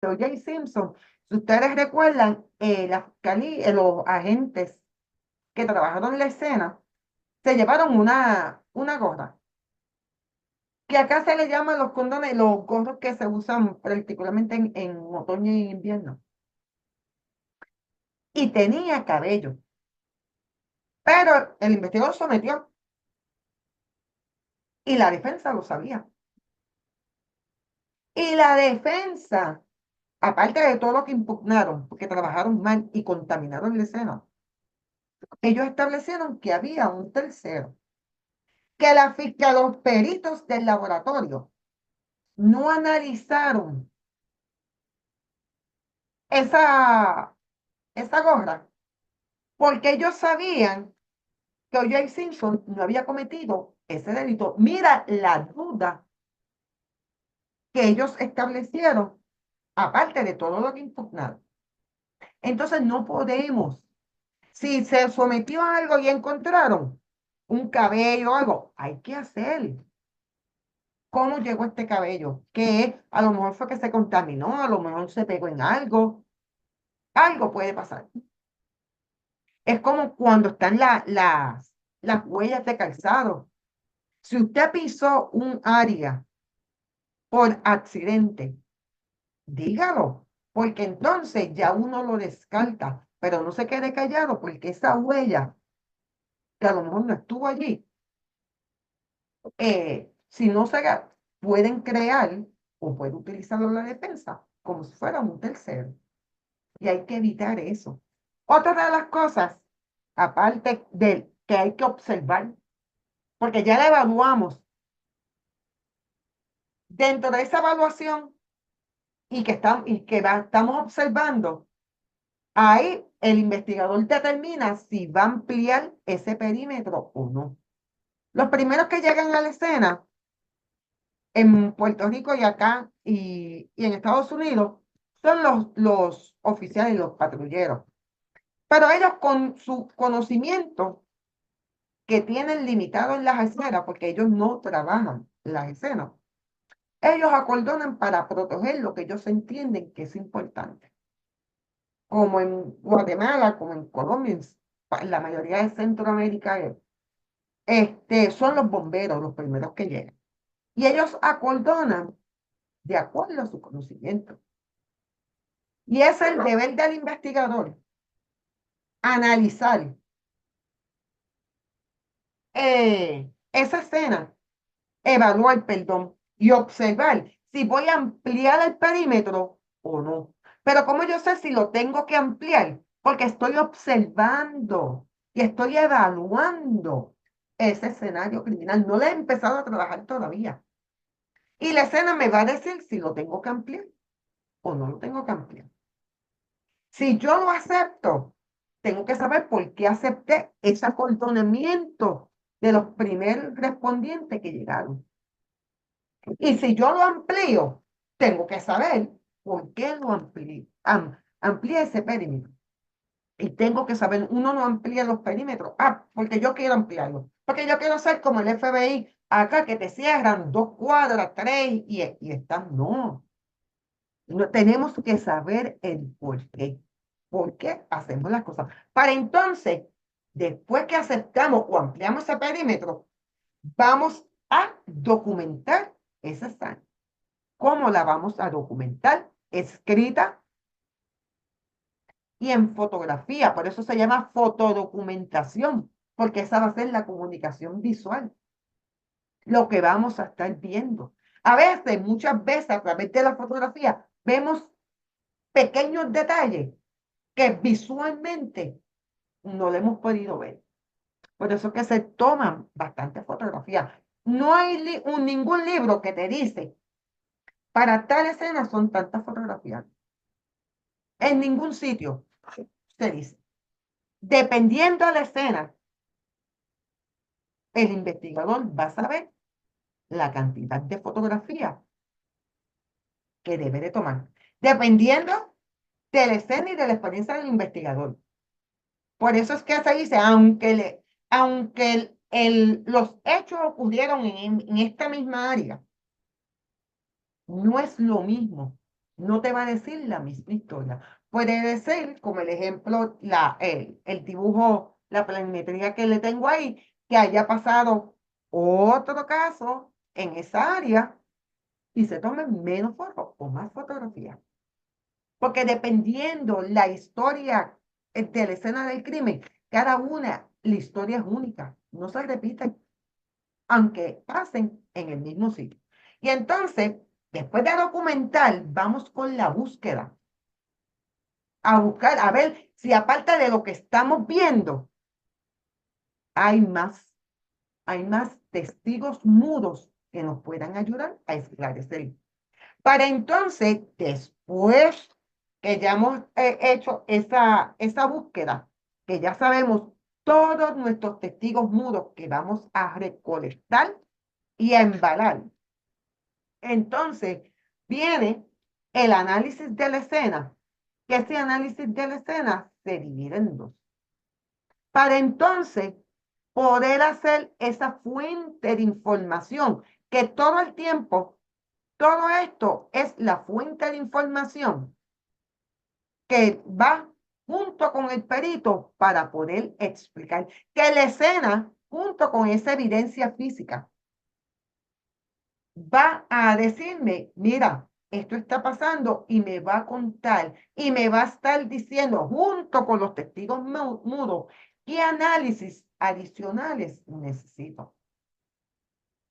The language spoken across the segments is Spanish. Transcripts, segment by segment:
O.J. Simpson, si ustedes recuerdan, la fiscalía, los agentes que trabajaron en la escena se llevaron una gorra, que acá se le llama los condones, los gorros que se usan particularmente en otoño y invierno. Y tenía cabello, pero el investigador sometió y la defensa lo sabía. Y la defensa, aparte de todo lo que impugnaron, porque trabajaron mal y contaminaron la escena, ellos establecieron que había un tercero, que los peritos del laboratorio no analizaron esa, esa gorra, porque ellos sabían que O.J. Simpson no había cometido ese delito. Mira la duda que ellos establecieron, aparte de todo lo que impugnaron. Entonces no podemos, si se sometió a algo y encontraron un cabello o algo, hay que hacer. ¿Cómo llegó este cabello? ¿Qué? A lo mejor fue que se contaminó, a lo mejor se pegó en algo. Algo puede pasar. Es como cuando están las huellas de calzado. Si usted pisó un área por accidente, dígalo, porque entonces ya uno lo descarta, pero no se quede callado porque esa huella, que a lo mejor no estuvo allí, si no se haga, pueden crear o puede utilizarlo la defensa como si fuera un tercero. Y hay que evitar eso. Otra de las cosas, aparte de que hay que observar, porque ya la evaluamos, dentro de esa evaluación estamos observando, ahí el investigador determina si va a ampliar ese perímetro o no. Los primeros que llegan a la escena en Puerto Rico y acá y en Estados Unidos son los oficiales y los patrulleros. Pero ellos con su conocimiento que tienen limitado en las escenas, porque ellos no trabajan las escenas, ellos acordonan para proteger lo que ellos entienden que es importante. Como en Guatemala, como en Colombia, en la mayoría de Centroamérica, son los bomberos los primeros que llegan. Y ellos acordonan de acuerdo a su conocimiento. Y es el deber del investigador analizar esa escena, evaluar, perdón, y observar si voy a ampliar el perímetro o no. Pero ¿cómo yo sé si lo tengo que ampliar? Porque estoy observando y estoy evaluando ese escenario criminal. No le he empezado a trabajar todavía. Y la escena me va a decir si lo tengo que ampliar o no lo tengo que ampliar. Si yo lo acepto, tengo que saber por qué acepté ese acordonamiento de los primeros respondientes que llegaron. Y si yo lo amplío, tengo que saber por qué lo amplío. Amplíe ese perímetro. Y tengo que saber, uno no amplía los perímetros. Ah, porque yo quiero ampliarlo. Porque yo quiero ser como el FBI, acá que te cierran 2 cuadras, 3 y están. No. No, tenemos que saber el por qué. ¿Por qué hacemos las cosas? Para entonces, después que aceptamos o ampliamos ese perímetro, vamos a documentar esa sangre. ¿Cómo la vamos a documentar? Escrita y en fotografía. Por eso se llama fotodocumentación, porque esa va a ser la comunicación visual, lo que vamos a estar viendo. A veces, muchas veces, a través de la fotografía, vemos pequeños detalles que visualmente no lo hemos podido ver. Por eso que se toman bastantes fotografías. No hay ningún libro que te dice, para tal escena son tantas fotografías. En ningún sitio se dice. Dependiendo de la escena, el investigador va a saber la cantidad de fotografías que debe de tomar. Dependiendo de la escena y de la experiencia del investigador. Por eso es que se dice, aunque los hechos ocurrieron en esta misma área, no es lo mismo no te va a decir la misma historia. Puede decir, como el ejemplo, el dibujo, la planimetría que le tengo ahí, que haya pasado otro caso en esa área y se tomen menos fotos o más fotografías. Porque dependiendo la historia de la escena del crimen, cada una, la historia es única, no se repiten, aunque pasen en el mismo sitio. Y entonces, después de documentar, vamos con la búsqueda, a buscar, a ver si aparte de lo que estamos viendo, hay más, hay más testigos mudos que nos puedan ayudar a esclarecer. Para entonces, después que ya hemos hecho esa búsqueda, que ya sabemos todos nuestros testigos mudos que vamos a recolectar y a embalar, entonces viene el análisis de la escena, que ese análisis de la escena se divide en dos. Para entonces poder hacer esa fuente de información que todo el tiempo, todo esto es la fuente de información que va junto con el perito para poder explicar que la escena, junto con esa evidencia física, va a decirme, mira, esto está pasando y me va a contar y me va a estar diciendo junto con los testigos mudos qué análisis adicionales necesito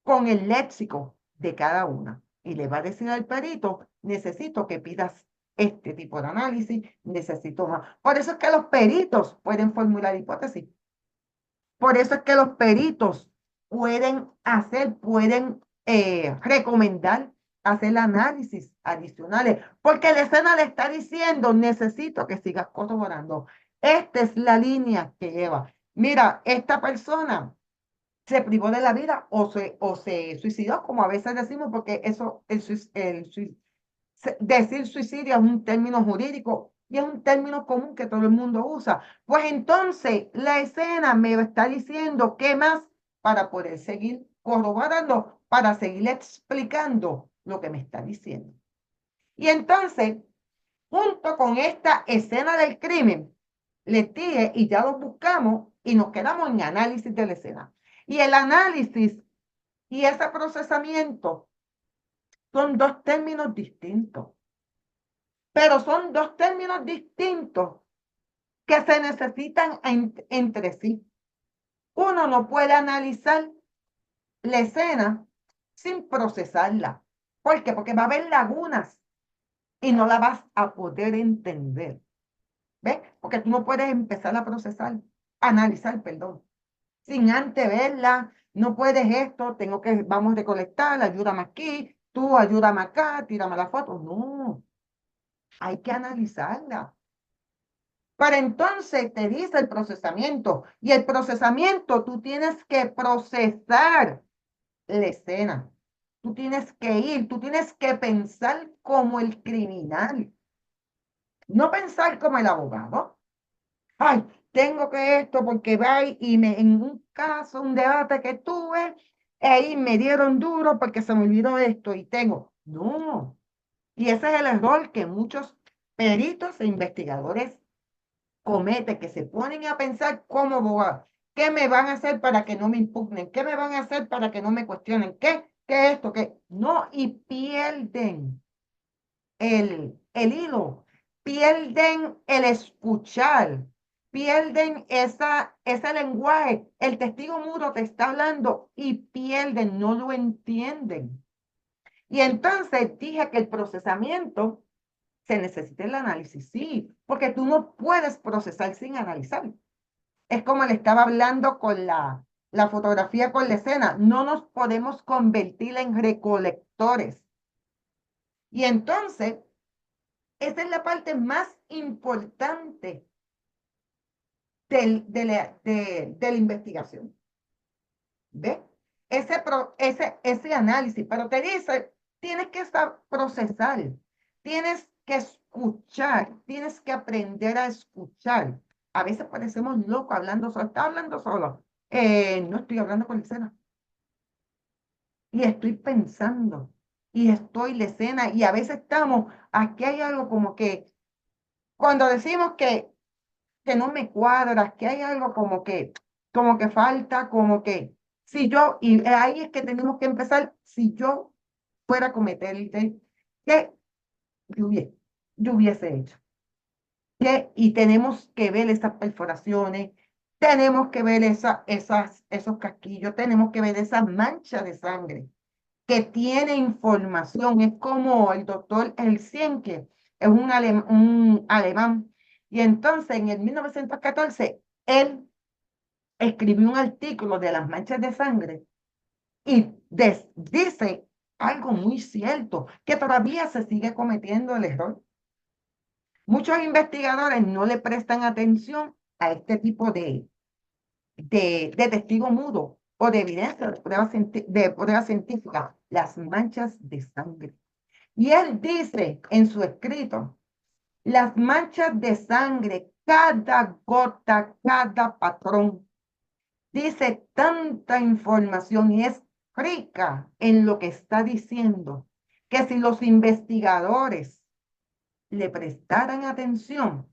con el léxico de cada una. Y le va a decir al perito, necesito que pidas este tipo de análisis, necesito más. Por eso es que los peritos pueden formular hipótesis. Por eso es que los peritos pueden recomendar hacer análisis adicionales, porque la escena le está diciendo, necesito que sigas corroborando. Esta es la línea que lleva. Mira, esta persona se privó de la vida o se suicidó, como a veces decimos, porque eso, decir suicidio es un término jurídico y es un término común que todo el mundo usa. Pues entonces la escena me está diciendo qué más para poder seguir corroborando, para seguir explicando lo que me está diciendo. Y entonces, junto con esta escena del crimen, le dije y ya lo buscamos y nos quedamos en análisis de la escena. Y el análisis y ese procesamiento son dos términos distintos, pero son dos términos distintos que se necesitan entre sí. Uno no puede analizar la escena sin procesarla. ¿Por qué? Porque va a haber lagunas y no la vas a poder entender. ¿Ves? Porque tú no puedes empezar a procesar, analizar, perdón, sin antes verla. No puedes esto, vamos a recolectar, ayúdame aquí, tú ayúdame acá, tírame la foto. No, hay que analizarla. Para entonces te dice el procesamiento. Y el procesamiento, tú tienes que procesar la escena. Tú tienes que ir, tú tienes que pensar como el criminal. No pensar como el abogado. Ay, tengo que esto porque va y en un caso, un debate que tuve, ahí me dieron duro porque se me olvidó esto y tengo. No. Y ese es el error que muchos peritos e investigadores cometen, que se ponen a pensar cómo abogado, qué me van a hacer para que no me impugnen, qué me van a hacer para que no me cuestionen, qué esto, qué. No, y pierden el hilo, pierden el escuchar, pierden ese lenguaje. El testigo mudo te está hablando y pierden, no lo entienden. Y entonces dije que el procesamiento se necesita el análisis, sí, porque tú no puedes procesar sin analizar. Es como le estaba hablando con la fotografía con la escena. No nos podemos convertir en recolectores. Y entonces, esa es la parte más importante de la investigación. ¿Ves? Ese análisis, pero te dice, tienes que procesar, tienes que escuchar, tienes que aprender a escuchar. A veces parecemos locos hablando solo, está hablando solo. No estoy hablando con la escena. Y estoy pensando. y estoy la escena y a veces estamos, aquí hay algo como que, cuando decimos que no me cuadras, que hay algo como que falta, como que, si yo, y ahí es que tenemos que empezar, si yo fuera a cometer el delito, ¿qué yo hubiese hecho? Y tenemos que ver esas perforaciones, tenemos que ver esos casquillos, tenemos que ver esas manchas de sangre que tiene información. Es como el doctor Helsinki, es un alemán. Y entonces en el 1914, él escribió un artículo de las manchas de sangre y dice algo muy cierto, que todavía se sigue cometiendo el error. Muchos investigadores no le prestan atención a este tipo de testigo mudo o de evidencia de prueba científica, las manchas de sangre. Y él dice en su escrito, las manchas de sangre, cada gota, cada patrón, dice tanta información y es rica en lo que está diciendo, que si los investigadores le prestaran atención,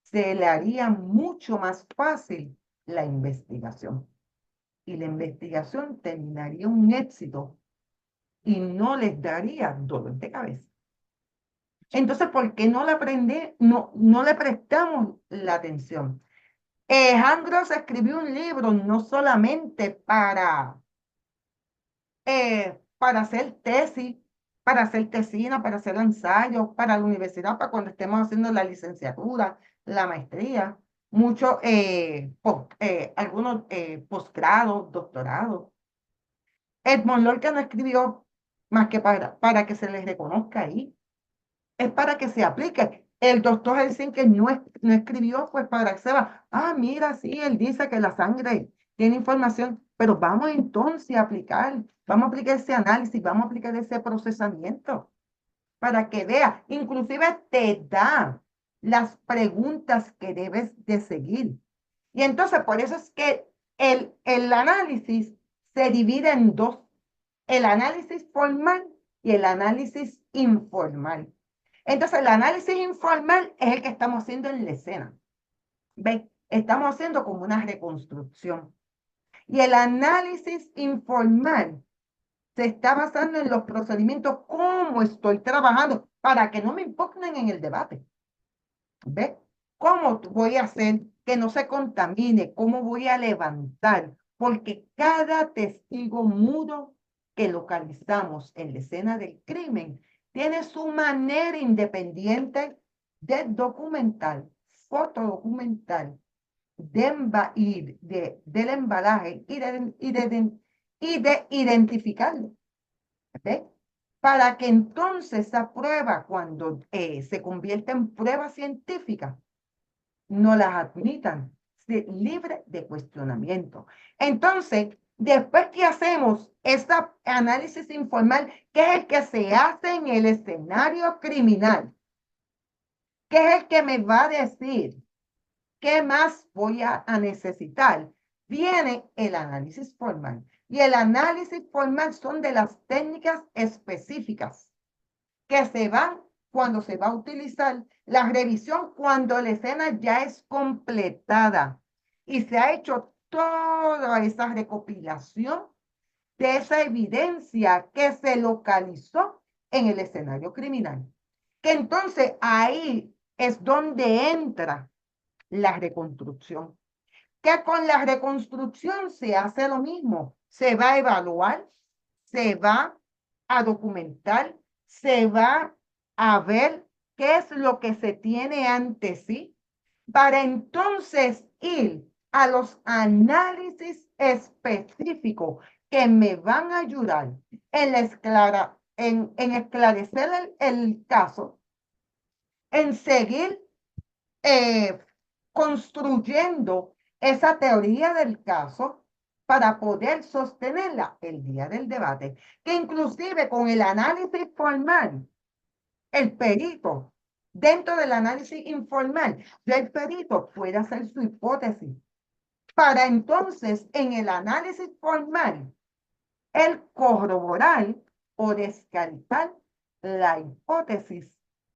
se le haría mucho más fácil la investigación. Y la investigación terminaría un éxito y no les daría dolor de cabeza. Entonces, ¿por qué no le no le prestamos la atención? Gross escribió un libro no solamente para hacer tesis, para hacer tesina, para hacer ensayos, para la universidad, para cuando estemos haciendo la licenciatura, la maestría, muchos, algunos posgrados, doctorados. Edmond Lorca no escribió más que para que se les reconozca ahí, es para que se aplique. El doctor Helsinki no escribió pues para que se va, mira, sí, él dice que la sangre tiene información, pero vamos entonces a aplicar, vamos a aplicar ese análisis, vamos a aplicar ese procesamiento para que vea, inclusive te da las preguntas que debes de seguir. Y entonces por eso es que el análisis se divide en dos, el análisis formal y el análisis informal. Entonces, el análisis informal es el que estamos haciendo en la escena. ¿Ves? Estamos haciendo como una reconstrucción. Y el análisis informal se está basando en los procedimientos, cómo estoy trabajando, para que no me impugnen en el debate. ¿Ves? ¿Cómo voy a hacer que no se contamine? ¿Cómo voy a levantar? Porque cada testigo mudo que localizamos en la escena del crimen tiene su manera independiente de documentar, fotodocumental, del embalaje y de identificarlo. ¿Ves? Para que entonces esa prueba, cuando se convierta en prueba científica, no las admitan, libre de cuestionamiento. Entonces, después que hacemos este análisis informal, que es el que se hace en el escenario criminal, que es el que me va a decir qué más voy a necesitar, viene el análisis formal. Y el análisis formal son de las técnicas específicas que se van cuando se va a utilizar la revisión, cuando la escena ya es completada y se ha hecho toda esa recopilación de esa evidencia que se localizó en el escenario criminal. Que entonces ahí es donde entra la reconstrucción. Que con la reconstrucción se hace lo mismo. Se va a evaluar, se va a documentar, se va a ver qué es lo que se tiene ante sí, para entonces ir a los análisis específicos que me van a ayudar en esclarecer el caso, en seguir eh, construyendo esa teoría del caso para poder sostenerla el día del debate, que inclusive con el análisis formal, el perito, dentro del análisis informal, el perito puede hacer su hipótesis para entonces en el análisis formal, el corroborar o descartar la hipótesis